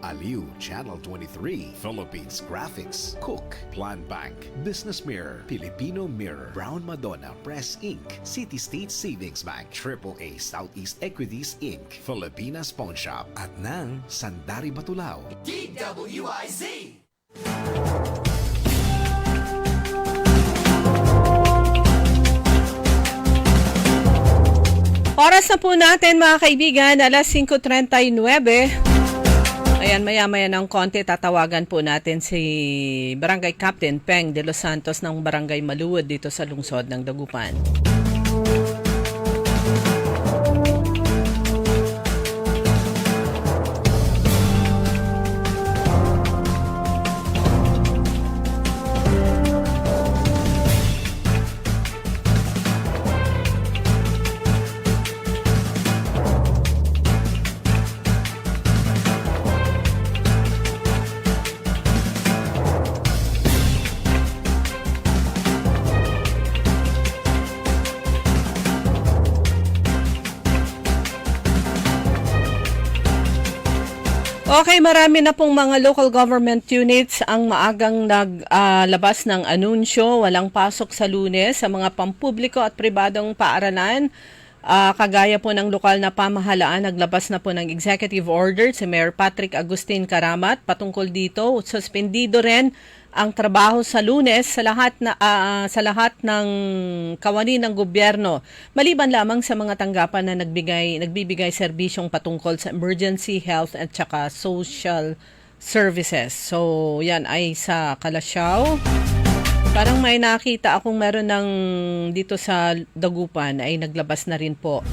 Aliw Channel 23, Philippines Graphics, Cook, Plan Bank, Business Mirror, Filipino Mirror, Brown Madonna Press Inc., City State Savings Bank, AAA Southeast Equities Inc., Filipinas Pawn Shop, at ng Sandari Batulao. DWIZ! Oras na po natin mga kaibigan, alas 5:39. Ayan, maya-maya ng konti tatawagan po natin si Barangay Captain Peng de Los Santos ng Barangay Maluwod dito sa lungsod ng Dagupan. Okay, marami na pong mga local government units ang maagang naglabas ng anunsyo, walang pasok sa Lunes sa mga pampubliko at pribadong paaralan. Kagaya po ng lokal na pamahalaan, naglabas na po ng executive order si Mayor Patrick Agustin Karamat patungkol dito. Suspendido rin ang trabaho sa Lunes sa lahat ng kawani ng gobyerno, maliban lamang sa mga tanggapan na nagbibigay serbisyong patungkol sa emergency health at saka social services. So, yan ay sa Kalasyaw. Parang may nakita akong meron ng dito sa Dagupan ay naglabas na rin po.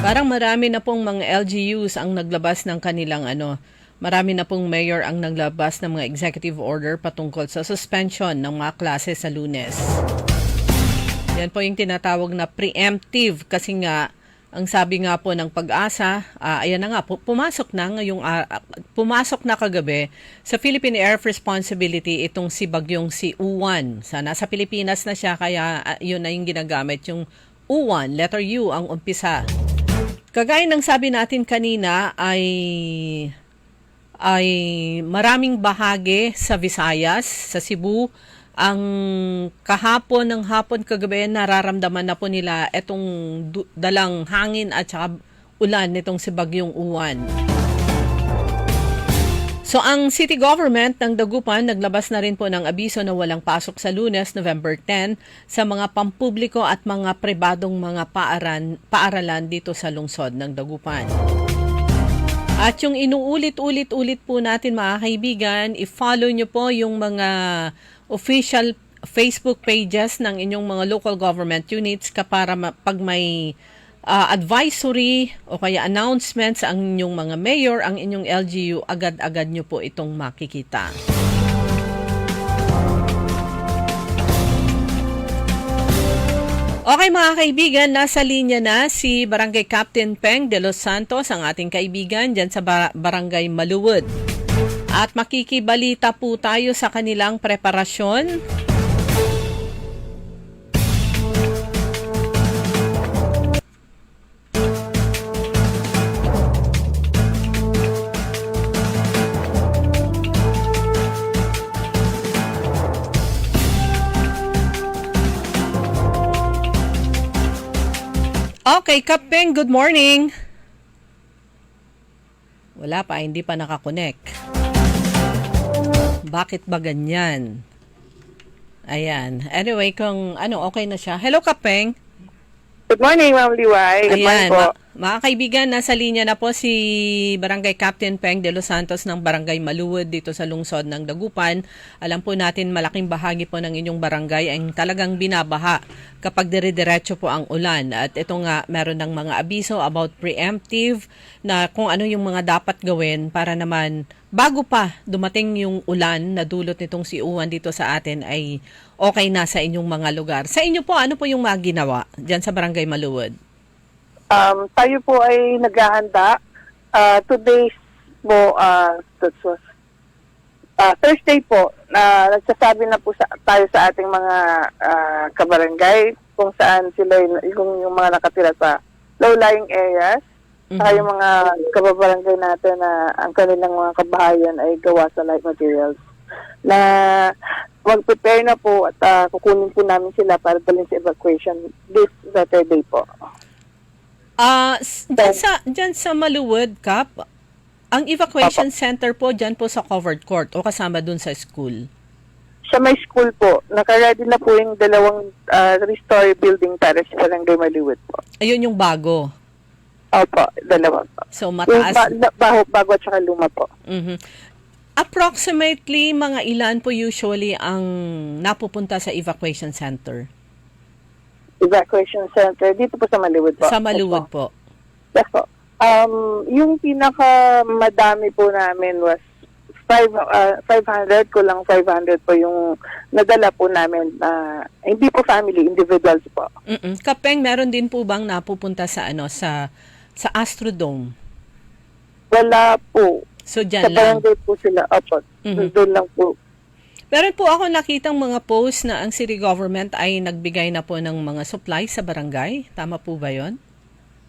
Parang marami na pong mga LGUs ang naglabas ng kanilang marami na pong mayor ang naglabas ng mga executive order patungkol sa suspension ng mga klase sa Lunes. Yan po yung tinatawag na preemptive kasi nga Ang sabi nga po ng Pag-asa, ayan na nga, pumasok na kagabi sa Philippine Air Responsibility itong si Bagyong si Uwan. Nasa Pilipinas na siya, kaya yun na yung ginagamit, yung Uwan, letter U ang umpisa. Kagaya ng sabi natin kanina ay maraming bahagi sa Visayas, sa Cebu, ang kahapon ng hapon kagabi nararamdaman na po nila itong dalang hangin at saka ulan nitong si Bagyong Uwan. So ang city government ng Dagupan naglabas na rin po ng abiso na walang pasok sa Lunes, November 10 sa mga pampubliko at mga pribadong mga paaralan dito sa lungsod ng Dagupan. At yung inuulit-ulit po natin mga kaibigan, i-follow nyo po yung mga official Facebook pages ng inyong mga local government units para pag may advisory o kaya announcements ang inyong mga mayor, ang inyong LGU, agad-agad nyo po itong makikita. Okay mga kaibigan, nasa linya na si Barangay Captain Peng de los Santos, ang ating kaibigan dyan sa Barangay Maluwod. At makikibalita po tayo sa kanilang preparasyon. Okay, Kapeng, good morning. Wala pa, hindi pa nakakonect. Bakit ba ganyan? Ayan. Anyway, kung okay na siya. Hello, Kapeng. Good morning, Ma'am Liway. Good morning po. Mga kaibigan, nasa linya na po si Barangay Captain Peng de los Santos ng Barangay Maluwod dito sa lungsod ng Dagupan. Alam po natin malaking bahagi po ng inyong barangay ay talagang binabaha kapag dire-diretso po ang ulan. At ito nga, meron ng mga abiso about preemptive na kung ano yung mga dapat gawin para naman bago pa dumating yung ulan na dulot nitong si Uwan dito sa atin ay okay na sa inyong mga lugar. Sa inyo po, ano po yung mga ginawa dyan sa Barangay Maluwod? Tayo po ay naghahanda. Today po, Thursday po, nagsasabi na po tayo sa ating mga kabarangay kung saan sila, yung mga nakatira sa low-lying areas. Saka yung mga kababarangay natin na ang kanilang mga kabahayan ay gawa sa light materials. Na mag-prepare na po at kukunin po namin sila para dalhin sa evacuation this Saturday po. Dyan sa Maluwod, Kap, ang evacuation center po dyan po sa covered court o kasama dun sa school? Sa may school po. Naka-ready na po yung dalawang three-story building para sa Barangay Maluwod po. Ayun yung bago? Opo, dalawa po. So mataas? Bago at saka luma po. Mm-hmm. Approximately, mga ilan po usually ang napupunta sa evacuation center? Evacuation center, dito po sa Maluwod po. Sa Maluwod po? Yes po. Yung pinaka-madami po namin was 500, kulang 500 po yung nadala po namin. Hindi po family, individuals po. Kapeng, meron din po bang napupunta sa sa Astrodome? Wala po. So dyan sa barangay po sila. Opo, doon lang po. Pero po ako nakitang mga post na ang city government ay nagbigay na po ng mga supplies sa barangay. Tama po ba yon?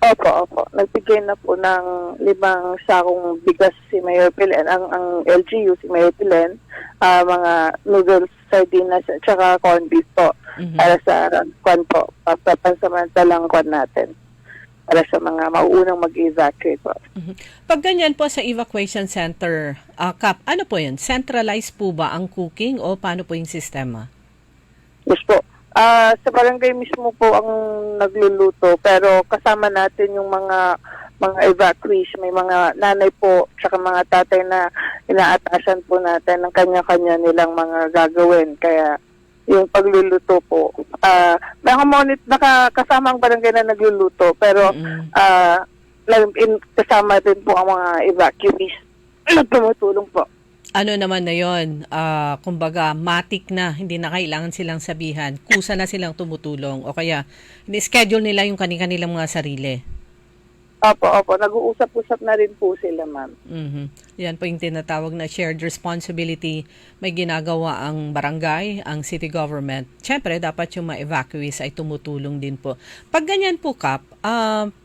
Opo. Nagbigay na po ng 5 sakong bigas si Mayor Pilen, ang LGU si Mayor Pilen, mga noodles, sardinas, at saka corned beef po para sa kwan po, pansamantalang kwan natin. Para sa mga mauunang mag-evacuate po. Pag ganyan po sa evacuation center, Kap, ano po yun? Centralized po ba ang cooking o paano po yung sistema? Yes po. Sa barangay mismo po ang nagluluto pero kasama natin yung mga evacuees. May mga nanay po tsaka mga tatay na inaatasan po natin ng kanya-kanya nilang mga gagawin. Kaya yung pagluluto po. Nakakasama ang barangay na nagluluto pero kasama din po ang mga evacuees na tumutulong po. Ano naman na yun? Kumbaga, matik na, hindi na kailangan silang sabihan. Kusa na silang tumutulong o kaya, schedule nila yung kanilang mga sarili. Opo. Nag-uusap-usap na rin po sila, ma'am. Yan po yung tinatawag na shared responsibility. May ginagawa ang barangay, ang city government. Siyempre, dapat yung mga evacuees ay tumutulong din po. Pag ganyan po, Kap,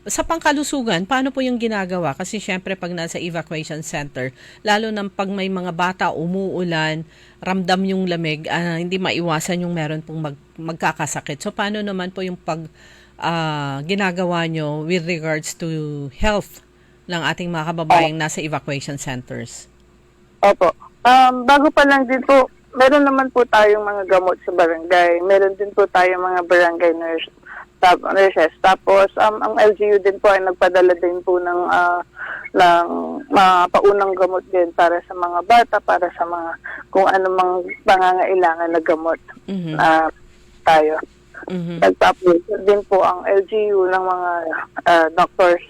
sa pangkalusugan, paano po yung ginagawa? Kasi siyempre, pag nasa evacuation center, lalo na pag may mga bata, umuulan, ramdam yung lamig, hindi maiwasan yung meron pong magkakasakit. So, paano naman po yung ginagawa nyo with regards to health ng ating mga kababayang nasa evacuation centers? Opo. Bago pa lang din po, meron naman po tayong mga gamot sa barangay. Meron din po tayong mga barangay nurses. Tapos, ang LGU din po ay nagpadala din po ng mga paunang gamot din para sa mga bata, para sa mga kung ano mang pangangailangan na gamot tayo. Nagpa-update din po ang LGU ng mga doctors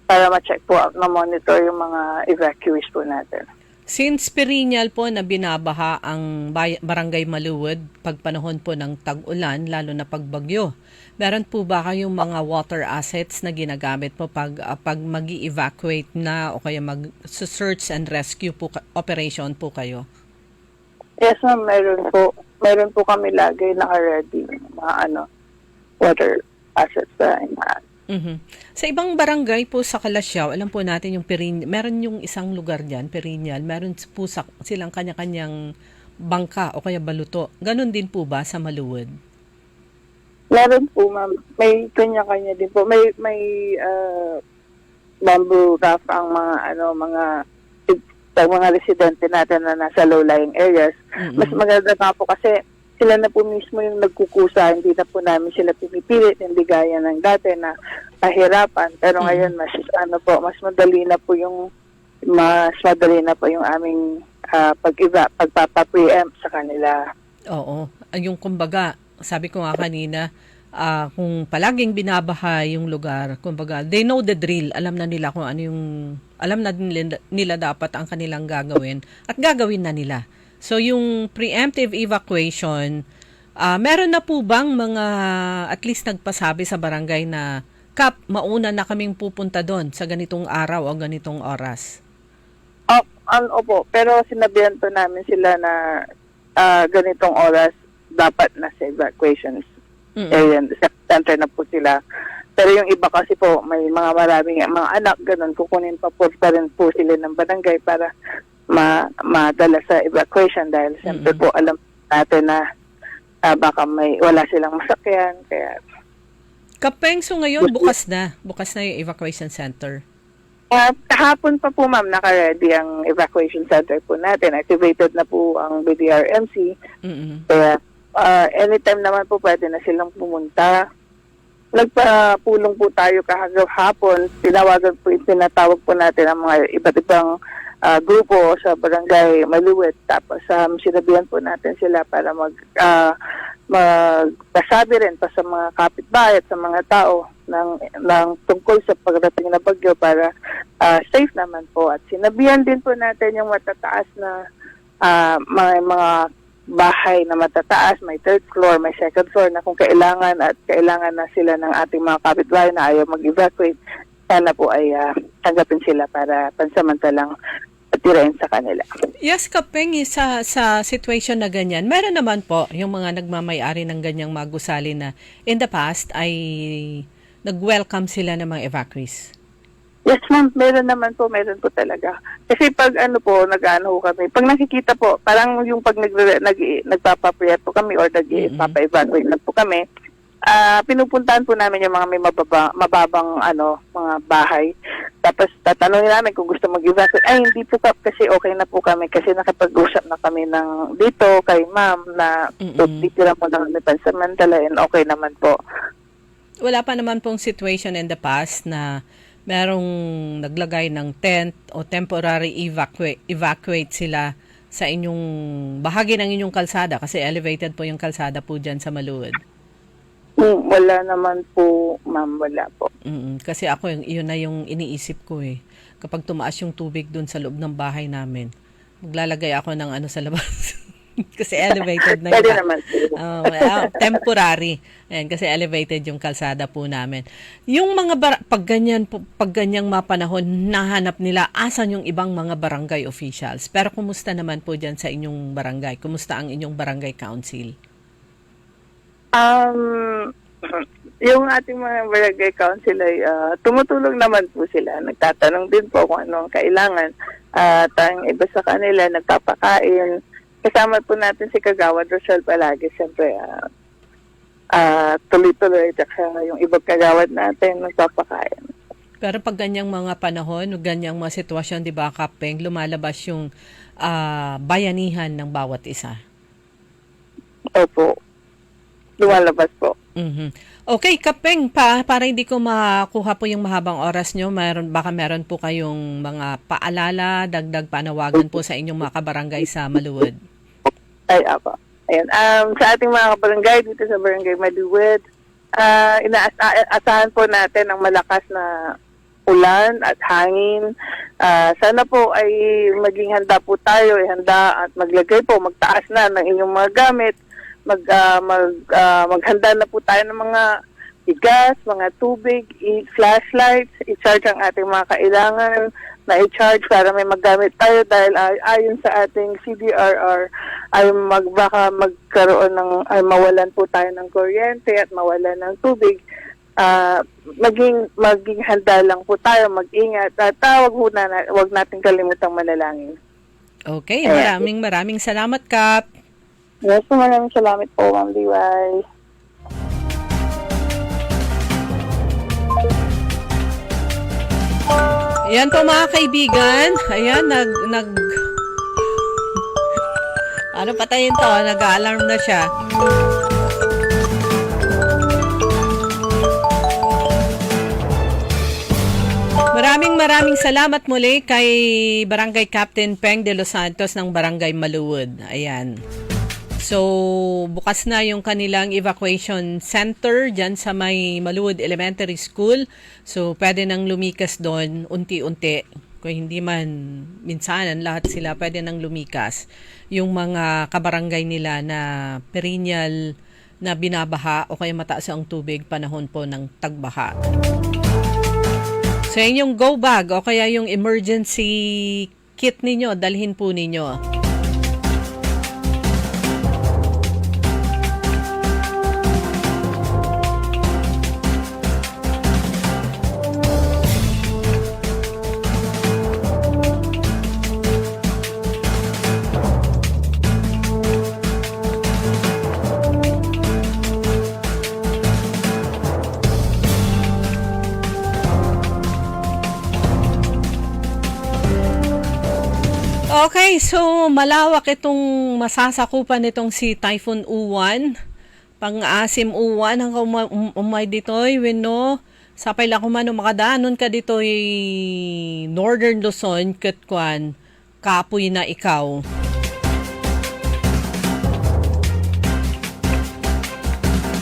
para ma-check po at ma-monitor yung mga evacuees po natin. Since perennial po na binabaha ang Barangay Maluwod pag panahon po ng tag-ulan, lalo na pag bagyo, meron po ba kayong mga water assets na ginagamit po pag mag-evacuate na o kaya mag-search and rescue po operation po kayo? Yes, ma'am, meron po. Meron po kami lagi naka-ready mga water assets na inaano. Sa ibang barangay po sa Kalasyaw, alam po natin yung meron yung isang lugar diyan, perennial, meron po silang kanya-kanyang bangka o kaya baluto. Ganon din po ba sa Maluwod? Meron po, ma'am. May kanya-kanya din po. May bamboo raft ang mga residente natin na nasa low-lying areas. Mas maganda pa po kasi sila na po mismo yung nagkukusa, hindi na po namin sila pinipilit, hindi gaya ng dati na kahirapan. Pero ngayon mas madali na po yung aming pagpapa-preempt sa kanila. Oo. Yung kumbaga, sabi ko nga kanina, kung palaging binabaha yung lugar, kumbaga, they know the drill. Alam na nila kung ano alam na nila dapat ang kanilang gagawin at gagawin na nila. So, yung preemptive evacuation, meron na po bang mga, at least nagpasabi sa barangay na, Kap, mauna na kaming pupunta doon sa ganitong araw o ganitong oras? Opo, pero sinabihan po namin sila na ganitong oras dapat na sa evacuations. Sa center na po sila. Pero yung iba kasi po, may maraming mga anak, ganun, kukunin pa rin po sila ng barangay para madala sa evacuation dahil siyempre po alam natin na baka wala silang masakyan. Kaya Kapeng, so ngayon bukas na yung evacuation center. Kahapon pa po, ma'am, naka-ready ang evacuation center po natin. Activated na po ang BDRMC. Kaya anytime naman po pwede na silang pumunta. Nagpapulong po tayo kahapon. Tinatawag po natin ang mga iba't ibang grupo sa Barangay Maluwod. Tapos sinabihan po natin sila para magpasabi rin pa sa mga kapitbahay at sa mga tao ng tungkol sa pagdating na bagyo para safe naman po. At sinabihan din po natin yung matataas na mga bahay na matataas, may third floor, may second floor na kung kailangan na sila ng ating mga kapitbahay na ayaw mag-evacuate, sana po ay tanggapin sila para pansamantalang patirain sa kanila. Yes, Kapeng, sa situation na ganyan, meron naman po yung mga nagmamay-ari ng ganyang mga gusali na in the past ay nag-welcome sila ng mga evacuees. Yes, ma'am. Meron po talaga. Kasi pag nag-ano kami, pag nakikita po, parang yung pag nagpapa-prayer po kami or nagpapa-evacuate na po kami, pinupuntahan po namin yung mga may mababang mga bahay. Tapos tatanungin namin kung gusto mag-evacuate. Ay, hindi po kasi okay na po kami kasi nakapag-usap na kami dito kay ma'am na titira mo na kami pansamantala and okay naman po. Wala pa naman pong situation in the past na merong naglagay ng tent o temporary evacuate sila sa inyong bahagi ng inyong kalsada kasi elevated po yung kalsada po dyan sa Maluwod. Wala naman po, ma'am, wala po. Kasi ako, yun na yung iniisip ko eh. Kapag tumaas yung tubig dun sa loob ng bahay namin, maglalagay ako ng sa labas. Kasi elevated na Pwede iba. naman. Temporary. Ayan, kasi elevated yung kalsada po namin. Yung mga pag ganyang mapanahon, nahanap nila asan yung ibang mga barangay officials. Pero kumusta naman po dyan sa inyong barangay? Kumusta ang inyong barangay council? Yung ating mga barangay council ay tumutulong naman po sila. Nagtatanong din po kung ano ang kailangan. At ang iba sa kanila nagpapakain. Kasama po natin si Kagawad Rosel palagi. Siyempre, tuloy-tuloy. At yung ibang kagawad natin nagpapakain. Pero pag ganyang mga panahon, ganyang mga sitwasyon, di ba, Kapeng, lumalabas yung bayanihan ng bawat isa. Opo. Lumalabas po. Mm-hmm. Okay, Kapeng, para hindi ko makuha po yung mahabang oras nyo, baka meron po kayong mga paalala, dagdag panawagan po sa inyong mga kabarangay sa Maluwod. Ay, ako. Ayan. Sa ating mga kabarangay dito sa Barangay Maluwod, inaasahan po natin ang malakas na ulan at hangin. Sana po ay maging handa po tayo, handa at maglagay po, magtaas na ng inyong mga gamit. Maghanda na po tayo ng mga bigas, mga tubig, flashlights, i-charge ang ating mga kailangan na i-charge para may maggamit tayo dahil ayon sa ating CDRR ay baka magkaroon ay mawalan po tayo ng kuryente at mawalan ng tubig. Maging handa lang po tayo, mag-ingat at wag natin kalimutang manalangin. Okay, maraming salamat, Kap. Yes, maraming salamat po, Ma'am Liway. Ayan po mga kaibigan. Ayan, patayin to? Nag-alarm na siya. Maraming salamat muli kay Barangay Captain Peng de Los Santos ng Barangay Maluwod. Ayan. So, bukas na yung kanilang evacuation center dyan sa may Maluwod Elementary School. So, pwede nang lumikas doon unti-unti. Kung hindi man minsanan, lahat sila pwede nang lumikas. Yung mga kabarangay nila na perennial na binabaha o kaya mataas ang tubig panahon po ng tagbaha. So, yung go bag o kaya yung emergency kit ninyo, dalhin po ninyo. Okay, so malawak itong masasakupan nitong si Typhoon Uwan. Pang-asim Uwan hanggang umay dito'y wenno sapay lang kumano makadaanon ka dito'y Northern Luzon katkuan kapoy na ikaw.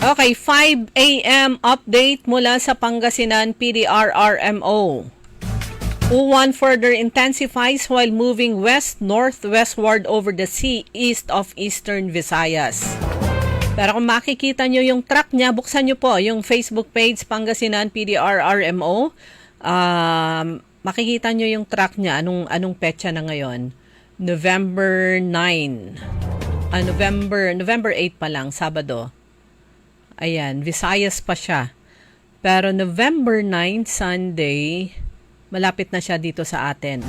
Okay, 5 a.m. update mula sa Pangasinan PDRRMO. Uwan further intensifies while moving west-northwestward over the sea east of eastern Visayas. Pero kung makikita nyo yung truck niya, buksan nyo po yung Facebook page Pangasinan PDRRMO. Makikita nyo yung truck niya. Anong petsa na ngayon? November 9. November 8 pa lang, Sabado. Ayan, Visayas pa siya. Pero November 9, Sunday, malapit na siya dito sa atin.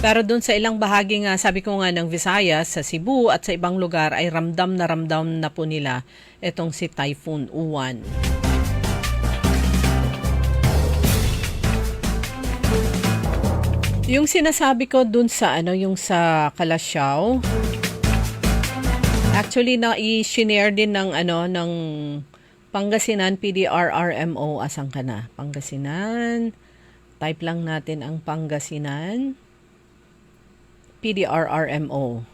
Pero dun sa ilang bahagi nga, sabi ko nga ng Visayas, sa Cebu at sa ibang lugar ay ramdam na po nila itong si Typhoon Uwan. Yung sinasabi ko dun sa yung sa Calasiao, actually na i-share din ng ng Pangasinan PDRRMO. Asan ka na? Pangasinan. Type lang natin ang Pangasinan PDRRMO.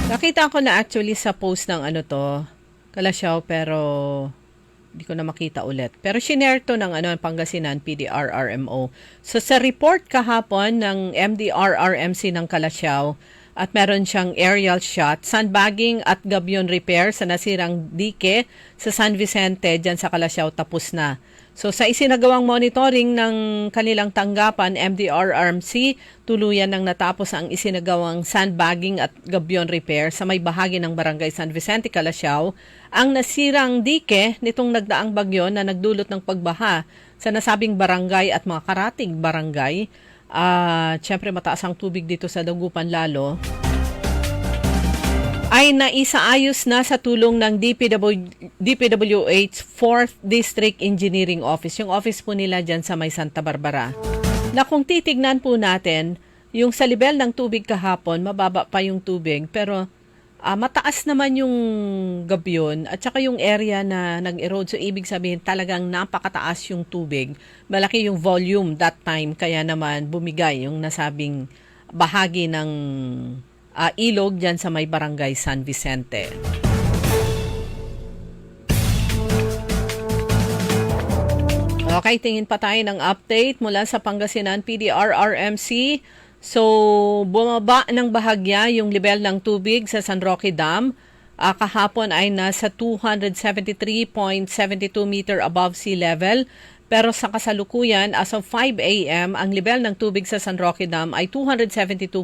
Nakita ko na actually sa post ng Calasiao pero Hindi ko na makita ulit. Pero shinare to ng Pangasinan PDRRMO. So sa report kahapon ng MDRRMC ng Calasiao, at meron siyang aerial shot, sandbagging at gabion repair sa nasirang dike sa San Vicente dyan sa Calasiao tapos na. So sa isinagawang monitoring ng kanilang tanggapan, MDRRMC, tuluyan nang natapos ang isinagawang sandbagging at gabion repair sa may bahagi ng Barangay San Vicente, Calasiao. Ang nasirang dike nitong nagdaang bagyo na nagdulot ng pagbaha sa nasabing barangay at mga karatig barangay. Siyempre mataas ang tubig dito sa Dagupan lalo, ay naisaayos na sa tulong ng DPWH 4th District Engineering Office. Yung office po nila dyan sa may Santa Barbara. Na kung titignan po natin, yung sa level ng tubig kahapon, mababa pa yung tubig, pero mataas naman yung gabyon at saka yung area na nag-erode. So, ibig sabihin talagang napakataas yung tubig. Malaki yung volume that time, kaya naman bumigay yung nasabing bahagi ng ilog dyan sa may barangay San Vicente. Okay, tingin pa tayo ng update mula sa Pangasinan PDRRMC. So, bumaba ng bahagya yung level ng tubig sa San Roque Dam. Kahapon ay nasa 273.72 meter above sea level. Pero sa kasalukuyan, as of 5 a.m., ang level ng tubig sa San Roque Dam ay 272.45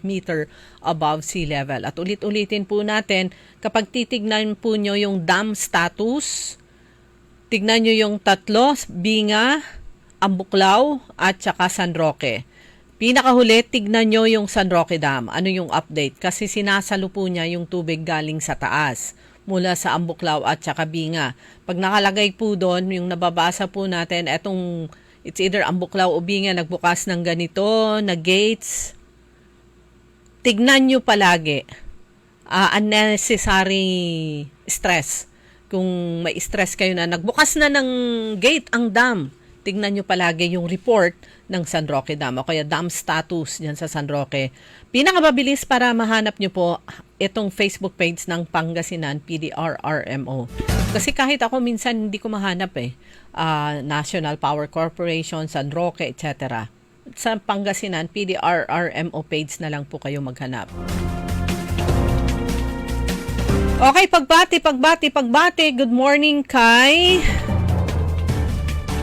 meter above sea level. At ulit-ulitin po natin, kapag titignan po nyo yung dam status, tignan nyo yung tatlo, Binga, Ambuklaw, at saka San Roque. Pinakahuli, tignan nyo yung San Roque Dam. Ano yung update? Kasi sinasalo po niya yung tubig galing sa taas mula sa Ambuklaw at saka Binga. Pag nakalagay po doon, yung nababasa po natin, it's either Ambuklaw o Binga, nagbukas ng ganito, na gates. Tignan nyo palagi. Unnecessary stress. Kung may stress kayo na nagbukas na ng gate ang dam, tignan nyo palagi yung report ng San Roque Dam o kaya dam status dyan sa San Roque. Pinakamabilis para mahanap nyo po itong Facebook page ng Pangasinan PDRRMO. Kasi kahit ako minsan hindi ko mahanap National Power Corporation, San Roque, etc. Sa Pangasinan PDRRMO page na lang po kayo maghanap. Okay, pagbati. Good morning kay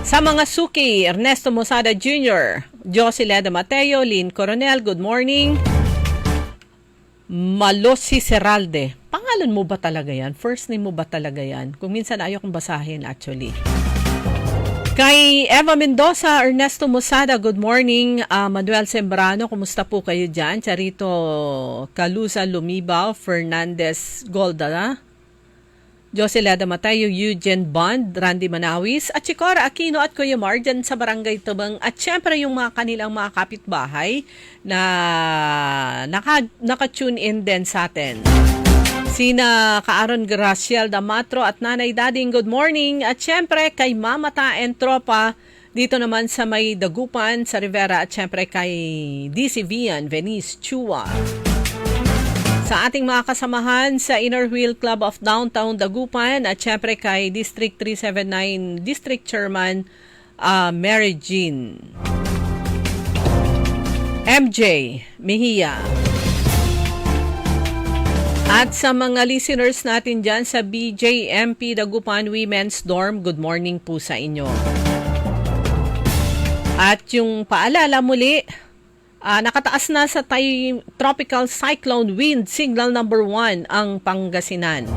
sa mga suki, Ernesto Mosada Jr., Joceleda Mateo, Lynn Coronel, good morning. Malosi Seralde. Pangalan mo ba talaga yan? First name mo ba talaga yan? Kung minsan ayaw kong basahin actually. Kay Eva Mendoza, Ernesto Mosada, good morning. Manuel Sembrano, kumusta po kayo dyan? Charito Calusa Lumibaw, Fernandez Golda, Joceleda Matayo, Eugene Bond, Randy Manawis, at Chicora Aquino at Kuya Mar dyan sa Barangay Tabang. At syempre yung mga kanilang mga kapitbahay na naka-tune in din sa atin. Sina Kaaron Graciel Damatro at Nanay Dading, good morning. At syempre kay Mama Ta and Tropa dito naman sa may Dagupan, sa Rivera. At syempre kay DC Vian, Venice Chua. Sa ating mga kasamahan sa Inner Wheel Club of Downtown Dagupan at syempre kay District 379 District Chairman Mary Jean MJ Mejia. At sa mga listeners natin dyan sa BJMP Dagupan Women's Dorm, good morning po sa inyo. At yung paalala muli, nakataas na sa Tropical Cyclone Wind Signal number 1 ang Pangasinan.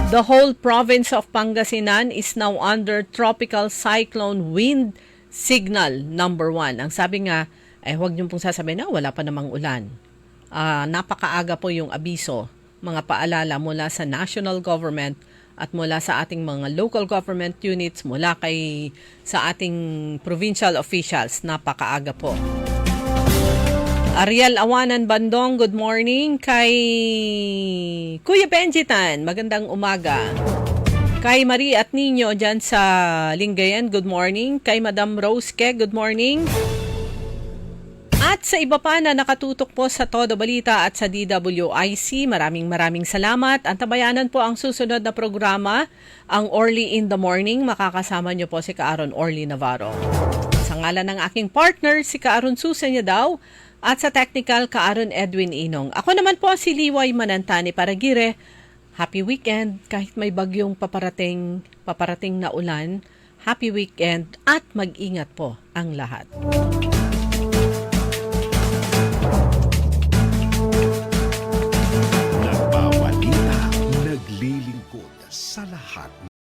The whole province of Pangasinan is now under Tropical Cyclone Wind Signal number 1. Ang sabi nga, huwag niyo pong sasabihin na wala pa namang ulan. Napakaaga po yung abiso, mga paalala mula sa national government at mula sa ating mga local government units, mula sa ating provincial officials, napakaaga po. Ariel Awanan Bandong, good morning. Kay Kuya Benjitan, magandang umaga. Kay Marie at Nino dyan sa Lingayen, good morning. Kay Madam Rose Ke, good morning. At At sa iba pa na nakatutok po sa Todo Balita at sa DWIC, maraming salamat. Antabayanan po ang susunod na programa, ang Orly in the Morning. Makakasama niyo po si Kaaron Orly Navarro. Sa ngalan ng aking partner, si Kaaron Susenya daw, at sa technical, Kaaron Edwin Inong. Ako naman po si Liway Manantani Paragire. Happy weekend kahit may bagyong paparating na ulan. Happy weekend at mag-ingat po ang lahat. Nagbabalita, naglilingkod sa lahat